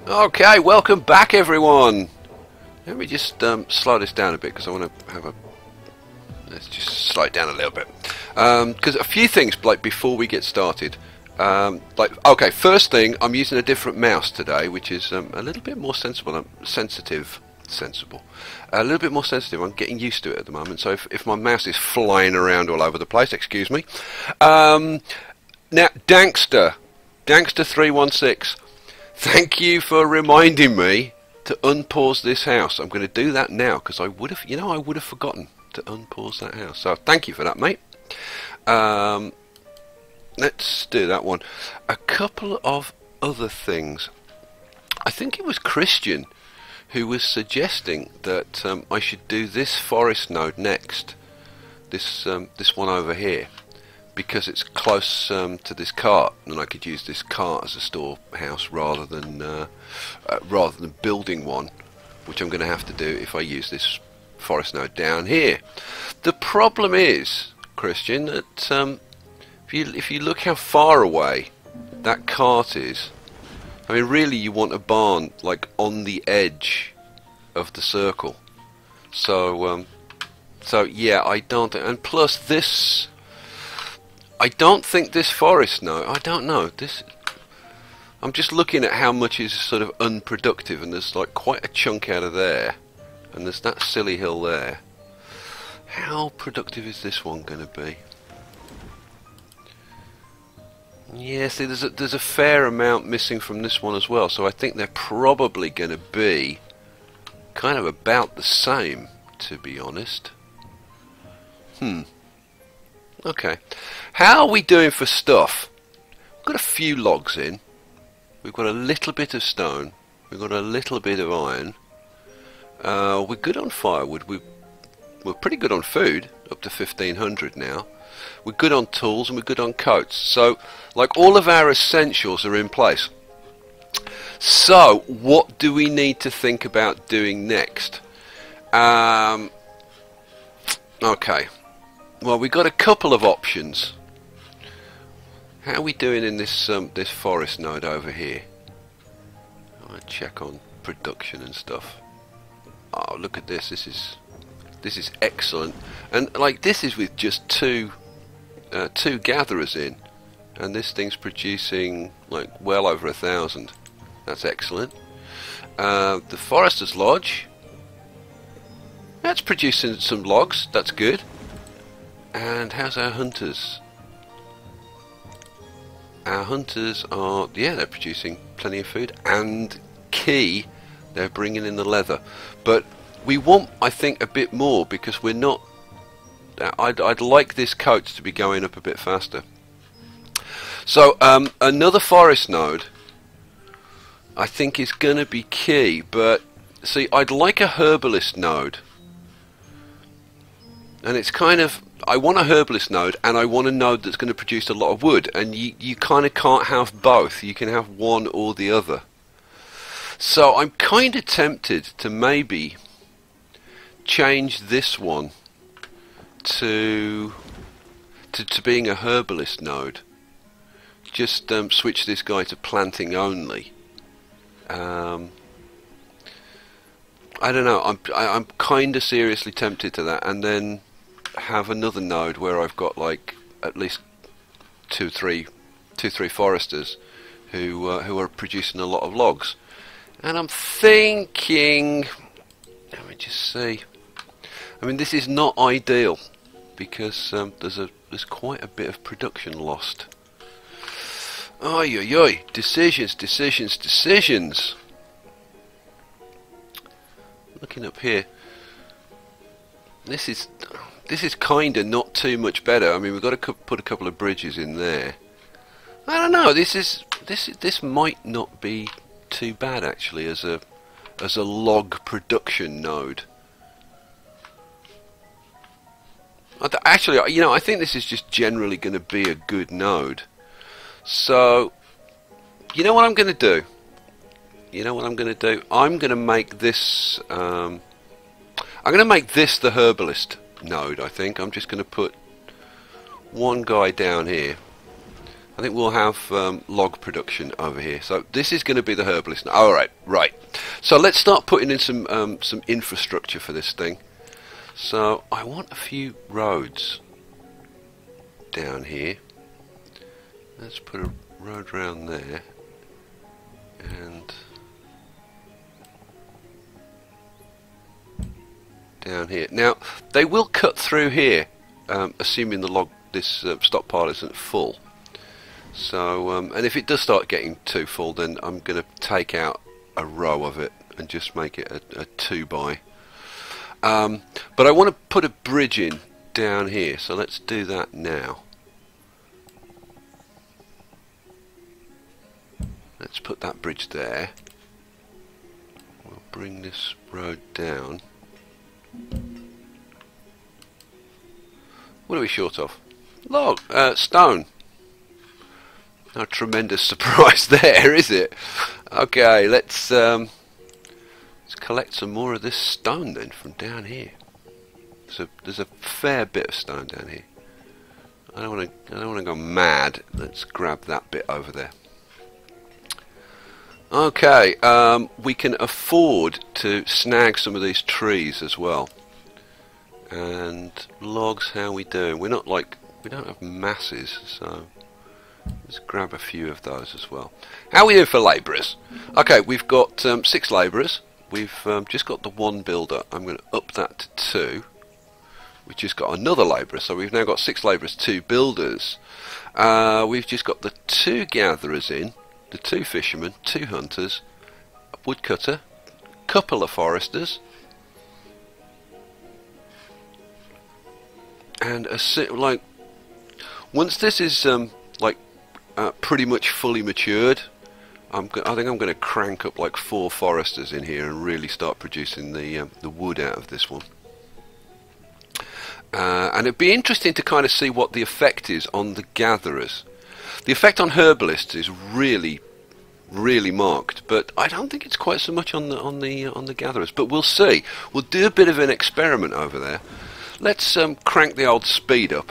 Okay, welcome back everyone. Let me just slow this down a bit because I want to have a... Let's just slow it down a little bit. Because a few things, like before we get started. Okay, first thing, I'm using a different mouse today, which is a little bit more sensible, sensible. A little bit more sensitive. I'm getting used to it at the moment, so if my mouse is flying around all over the place, excuse me. Now, Dankster316, thank you for reminding me to unpause this house. I'm going to do that now because I would have forgotten to unpause that house. So thank you for that, mate. Let's do that one. A couple of other things. I think it was Christian who was suggesting that I should do this forest node next. This one over here, because it's close to this cart, and I could use this cart as a storehouse rather than building one, which I'm going to have to do if I use this forest node down here. The problem is, Christian, that if you look how far away that cart is, I mean, really, you want a barn like on the edge of the circle. So yeah, I don't. And plus, this. I don't think this forest node, I don't know, this, I'm just looking at how much is sort of unproductive, and there's like quite a chunk out of there, and there's that silly hill there. How productive is this one going to be? Yeah, see, there's a fair amount missing from this one as well, so I think they're probably going to be kind of about the same, to be honest. Okay, how are we doing for stuff? We've got a few logs in, we've got a little bit of stone, we've got a little bit of iron, we're good on firewood, we're pretty good on food, up to 1500 now, we're good on tools, and we're good on coats, so like all of our essentials are in place. So what do we need to think about doing next? Okay. Well, we've got a couple of options. How are we doing in this this forest node over here? I'll check on production and stuff. Oh, look at this. This is excellent. And like, this is with just two gatherers in, and this thing's producing like well over 1,000. That's excellent. The Forester's Lodge, that's producing some logs. That's good. And how's our hunters? Our hunters are, yeah, they're producing plenty of food, and key, they're bringing in the leather. But we want, I think, a bit more, because we're not, I'd like this coat to be going up a bit faster. So another forest node I think is going to be key, but see, I'd like a herbalist node. And it's kind of, I want a herbalist node, and I want a node that's going to produce a lot of wood, and you kind of can't have both. You can have one or the other. So I'm kind of tempted to maybe change this one to being a herbalist node. Just switch this guy to planting only. I don't know. I'm kind of seriously tempted to that, and then have another node where I've got like at least two, three foresters who are producing a lot of logs. And I'm thinking, let me just see. I mean, this is not ideal because there's quite a bit of production lost. Oi, oi, oi! Decisions. Looking up here, this is kind of not too much better. I mean, we've got to put a couple of bridges in there. I don't know. This might not be too bad actually as a log production node. Actually, you know, I think this is just generally going to be a good node. So, you know what I'm going to do? I'm going to make this. I'm going to make this the herbalist node. I think I'm just going to put one guy down here, I think we'll have log production over here. So this is going to be the herbalist. All right, right. So let's start putting in some infrastructure for this thing. So I want a few roads down here. Let's put a road round there, and down here. Now they will cut through here, assuming this stockpile isn't full. So, and if it does start getting too full, then I'm going to take out a row of it and just make it a 2x. But I want to put a bridge in down here, so let's do that now. Let's put that bridge there. We'll bring this road down. What are we short of? Log, stone. No tremendous surprise there, is it? Okay, let's collect some more of this stone then from down here. So there's a fair bit of stone down here. I don't want to go mad. Let's grab that bit over there. Okay, we can afford to snag some of these trees as well. And logs, how are we doing? We don't have masses, so let's grab a few of those as well. How are we doing for labourers? Okay, we've got 6 labourers. We've just got the 1 builder. I'm going to up that to 2. We've just got another labourer, so we've now got 6 labourers, 2 builders. We've just got the 2 gatherers in, the 2 fishermen, 2 hunters, a woodcutter, couple of foresters, and once this is pretty much fully matured, I think I'm going to crank up like 4 foresters in here and really start producing the wood out of this one. And it'd be interesting to kind of see what the effect is on the gatherers. The effect on herbalists is really, really marked, but I don't think it's quite so much on the gatherers. But we'll see. We'll do a bit of an experiment over there. Let's crank the old speed up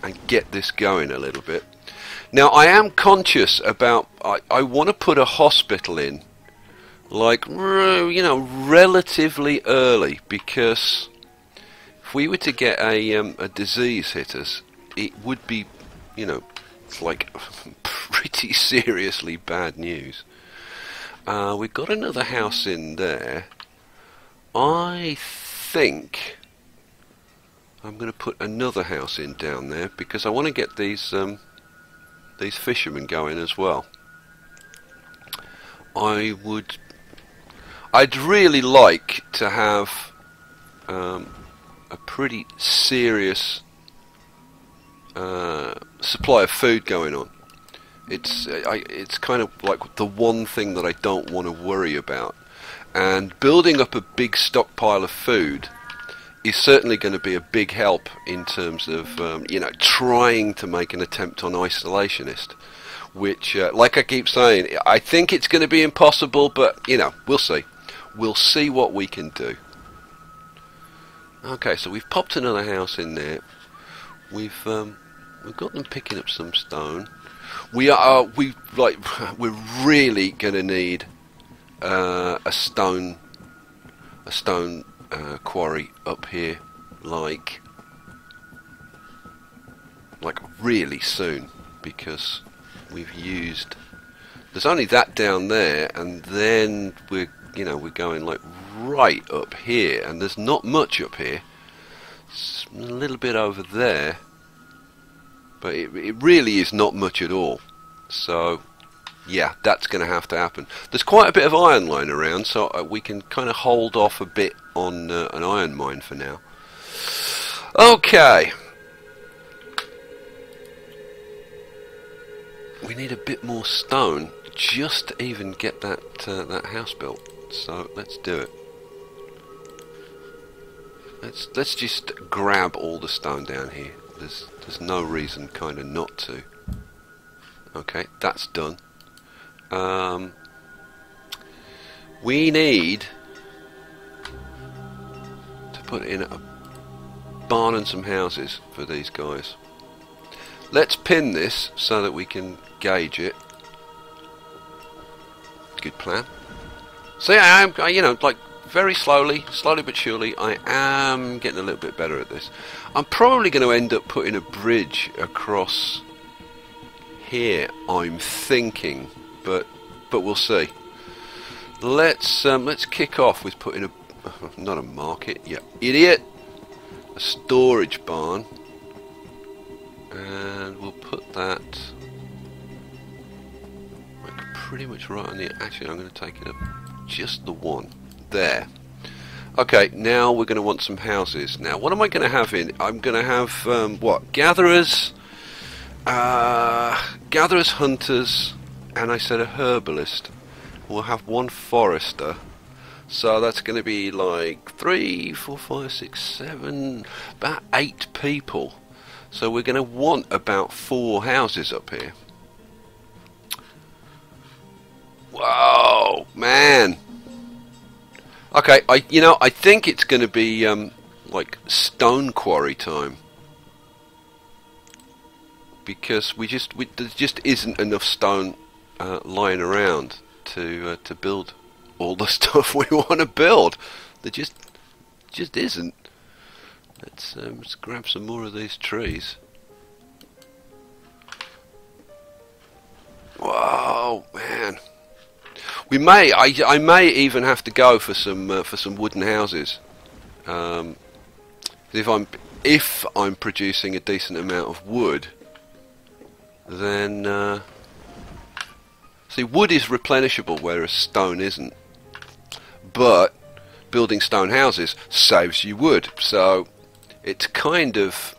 and get this going a little bit. Now I am conscious about, I want to put a hospital in, like, you know, relatively early, because if we were to get a disease hit us, it would be, you know, like pretty seriously bad news. We've got another house in there. I think I'm going to put another house in down there because I want to get these fishermen going as well. I'd really like to have a pretty serious supply of food going on. It's kind of like the one thing that I don't want to worry about, and building up a big stockpile of food is certainly going to be a big help in terms of you know, trying to make an attempt on isolationist, which like I keep saying, I think it's going to be impossible, but you know, we'll see what we can do. Okay, so we've popped another house in there. We've got them picking up some stone. We're really going to need a stone quarry up here, like really soon, because we've used, there's only that down there, and then we're going like right up here, and there's not much up here. It's a little bit over there, but it really is not much at all. So yeah, that's going to have to happen. There's quite a bit of iron lying around, so we can kind of hold off a bit on an iron mine for now. Okay, we need a bit more stone just to even get that house built. So let's do it. Let's just grab all the stone down here. There's no reason kind of not to. Okay, that's done. We need to put in a barn and some houses for these guys. let's pin this so that we can gauge it. Good plan. So yeah, you know, like very slowly but surely, I am getting a little bit better at this. I'm probably going to end up putting a bridge across here, I'm thinking, but we'll see. Let's kick off with putting a not a market, yeah, idiot, a storage barn, and we'll put that like pretty much right on the. Actually, I'm going to take it up just the one there. Okay, now we're going to want some houses. Now, what am I going to have in? I'm going to have what? Gatherers, hunters, and I said a herbalist. We'll have one forester. So that's going to be like 3, 4, 5, 6, 7, about 8 people. So we're going to want about 4 houses up here. Whoa, man. Okay, I think it's going to be like stone quarry time, because there just isn't enough stone lying around to build all the stuff we want to build. There just isn't. Let's grab some more of these trees. Whoa, man. I may even have to go for some wooden houses. If I'm producing a decent amount of wood, then see, wood is replenishable, whereas stone isn't. But building stone houses saves you wood, so it's kind of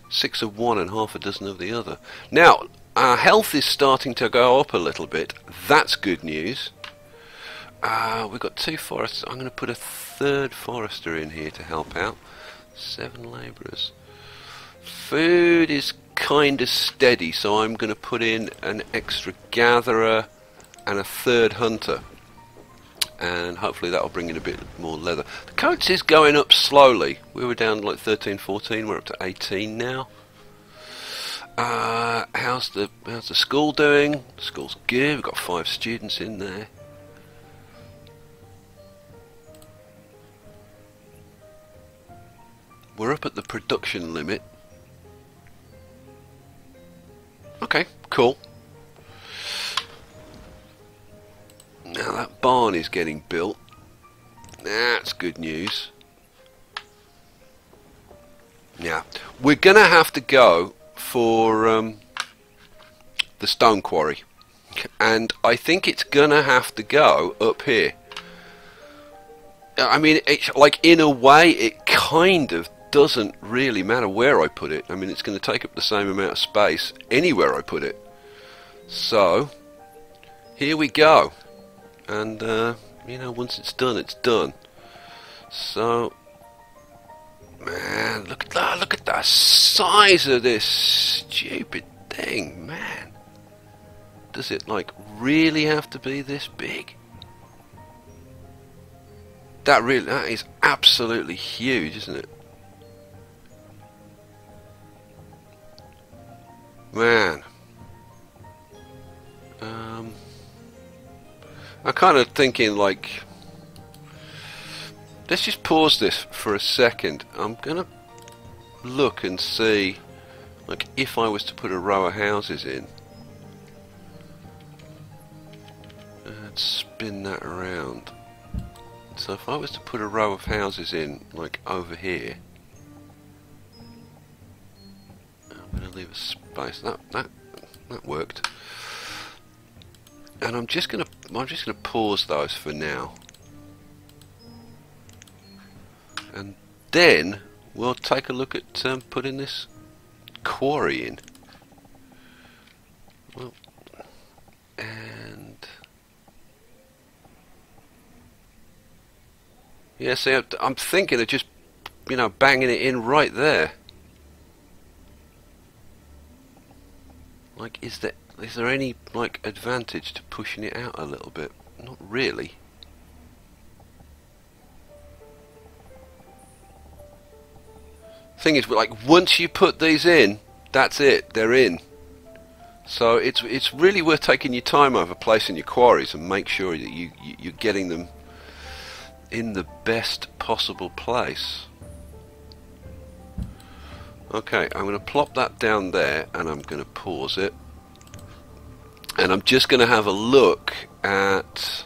6 of one and half a dozen of the other. Now, our health is starting to go up a little bit. That's good news. We've got 2 foresters. I'm going to put a 3rd forester in here to help out. 7 labourers. Food is kind of steady, so I'm going to put in an extra gatherer and a 3rd hunter. And hopefully that'll bring in a bit more leather. The coats is going up slowly. We were down to like 13, 14. We're up to 18 now. How's the school doing? The school's good. We've got 5 students in there. We're up at the production limit. Okay, cool. Now that barn is getting built. That's good news. Yeah, we're gonna have to go for the stone quarry, and I think it's gonna have to go up here. I mean, it's like, in a way, it kind of doesn't really matter where I put it. I mean, it's going to take up the same amount of space anywhere I put it. So here we go, and you know, once it's done, it's done. So, man, look at the size of this stupid thing, man. Does it like really have to be this big? That is absolutely huge, isn't it? Man. I'm kind of thinking, like, let's just pause this for a second. I'm gonna look and see, like, if I was to put a row of houses in and spin that around. So if I was to put a row of houses in, like over here, I'm going to leave a space. That worked. And I'm just gonna pause those for now, and then we'll take a look at putting this quarry in. Well, and yeah, see, I'm thinking of just, you know, banging it in right there. Like, is there any, like, advantage to pushing it out a little bit? Not really. Thing is, like, once you put these in, That's it. They're in. So it's really worth taking your time over placing your quarries and make sure that you're getting them in the best possible place. Okay, I'm going to plop that down there and I'm going to pause it. And I'm just going to have a look at,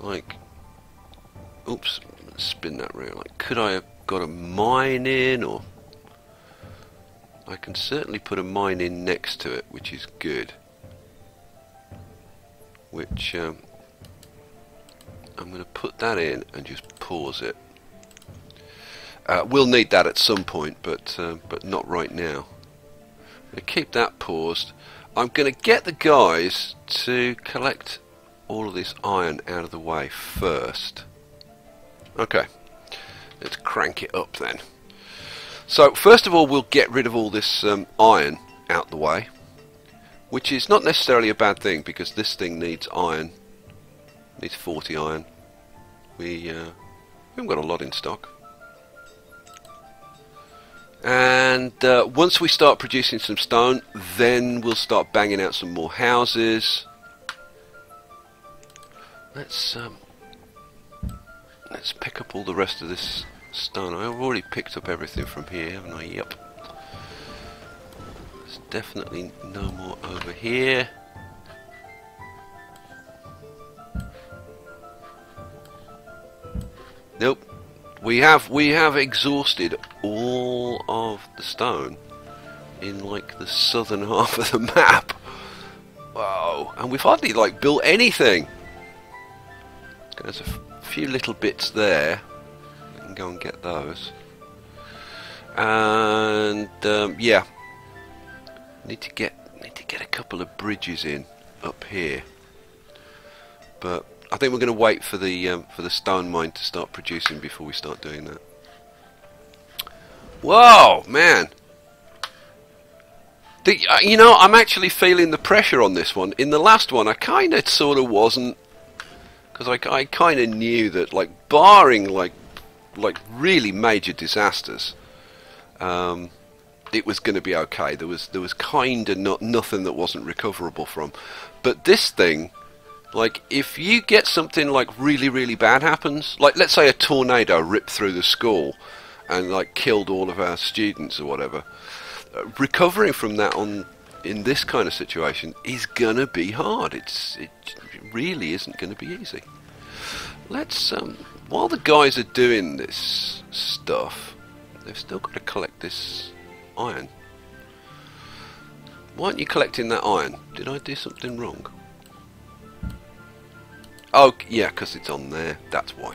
like, oops, spin that round. Like, could I have got a mine in, or I can certainly put a mine in next to it, which is good. Which I'm going to put that in and just pause it. We'll need that at some point, but not right now. I'm going to keep that paused. I'm going to get the guys to collect all of this iron out of the way first. Okay, let's crank it up then. So first of all, we'll get rid of all this iron out the way, which is not necessarily a bad thing because this thing needs iron. Needs 40 iron. We haven't got a lot in stock. And once we start producing some stone, then we'll start banging out some more houses. Let's pick up all the rest of this stone. I've already picked up everything from here, haven't I? Yep. There's definitely no more over here. Nope. We have exhausted all of the stone in like the southern half of the map. Wow, and we've hardly like built anything. There's a few little bits there. We can go and get those. And yeah, need to get a couple of bridges in up here. But I think we're going to wait for the stone mine to start producing before we start doing that. Whoa, man! You know, I'm actually feeling the pressure on this one. In the last one, I kind of sort of wasn't, because I kind of knew that, like, barring like really major disasters, it was going to be okay. There was kind of nothing that wasn't recoverable from. But this thing, like, if you get something like really, really bad happens, like let's say a tornado ripped through the school and like killed all of our students or whatever, recovering from that in this kind of situation is gonna be hard. It really isn't gonna be easy. Let's while the guys are doing this stuff, they've still got to collect this iron. Why aren't you collecting that iron? Did I do something wrong? Oh, yeah, because it's on there. That's why.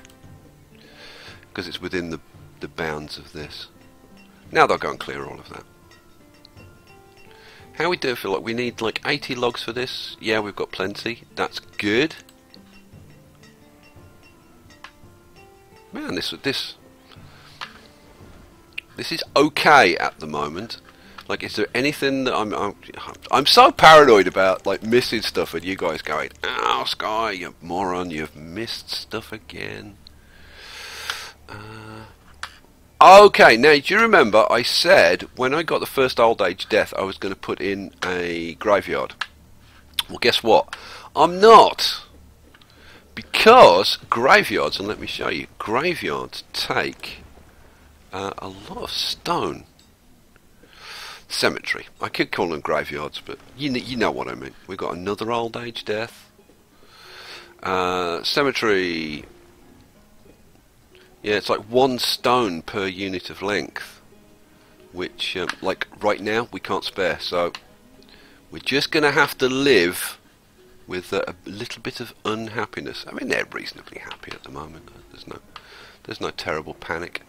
Because it's within the bounds of this. Now they'll go and clear all of that. How we do feel like we need like 80 logs for this? Yeah, we've got plenty. That's good. Man, this is okay at the moment. Like, is there anything that I'm so paranoid about, like, missing stuff, and you guys going, "Oh, Sky, you moron, you've missed stuff again." Okay, now, do you remember I said when I got the first old age death I was going to put in a graveyard? Well, guess what? I'm not. Because graveyards, and let me show you, graveyards take a lot of stone. Cemetery. I could call them graveyards, but you know what I mean. We've got another old age death. Cemetery. Yeah, it's like 1 stone per unit of length, which, like right now, we can't spare. So we're just going to have to live with a little bit of unhappiness. I mean, they're reasonably happy at the moment. There's no terrible panic.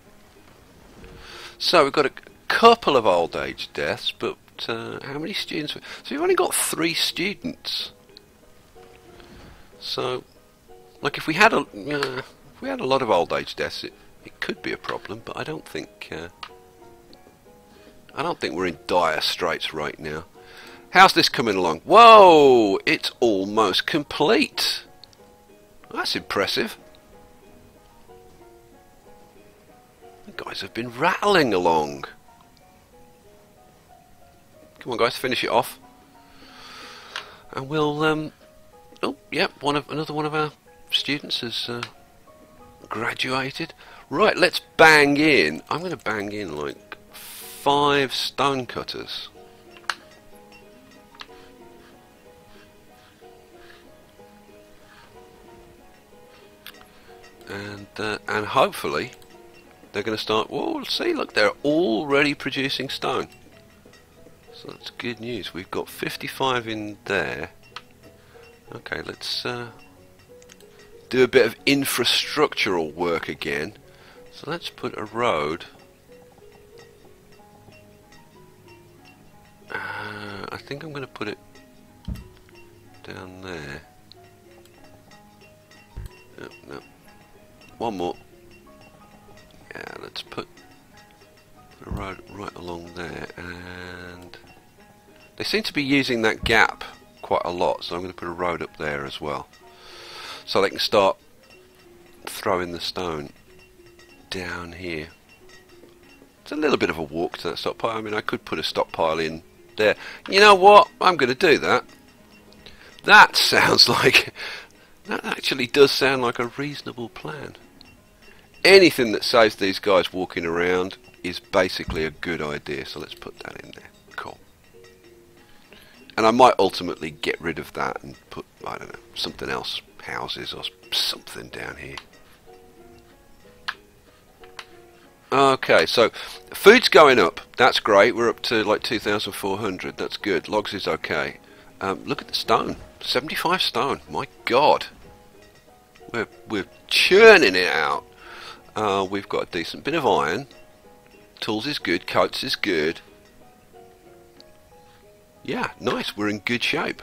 So we've got a couple of old age deaths, but how many students? So we've only got 3 students. So, like, if we had a lot of old age deaths, it could be a problem. But I don't think we're in dire straits right now. How's this coming along? Whoa! It's almost complete. That's impressive. The guys have been rattling along. Come on, guys, finish it off. And we'll, oh, yeah, another one of our students has graduated. Right, let's bang in. I'm going to bang in like 5 stone cutters. And hopefully they're going to start. Well, see, look, they're already producing stone. So that's good news. We've got 55 in there. Okay, let's do a bit of infrastructural work again. So let's put a road. I think I'm going to put it down there. No. One more. Yeah, let's put a road right along there. And they seem to be using that gap quite a lot, so I'm going to put a road up there as well. So they can start throwing the stone down here. It's a little bit of a walk to that stockpile. I mean, I could put a stockpile in there. You know what? I'm going to do that. That sounds like... That actually does sound like a reasonable plan. Anything that saves these guys walking around is basically a good idea. So let's put that in there. Cool. And I might ultimately get rid of that and put, I don't know, something else. Houses or something down here. Okay, so food's going up. That's great. We're up to like 2,400. That's good. Logs is okay. Look at the stone. 75 stone. My God. We're churning it out. We've got a decent bit of iron. Tools is good. Coats is good. Yeah, nice. We're in good shape.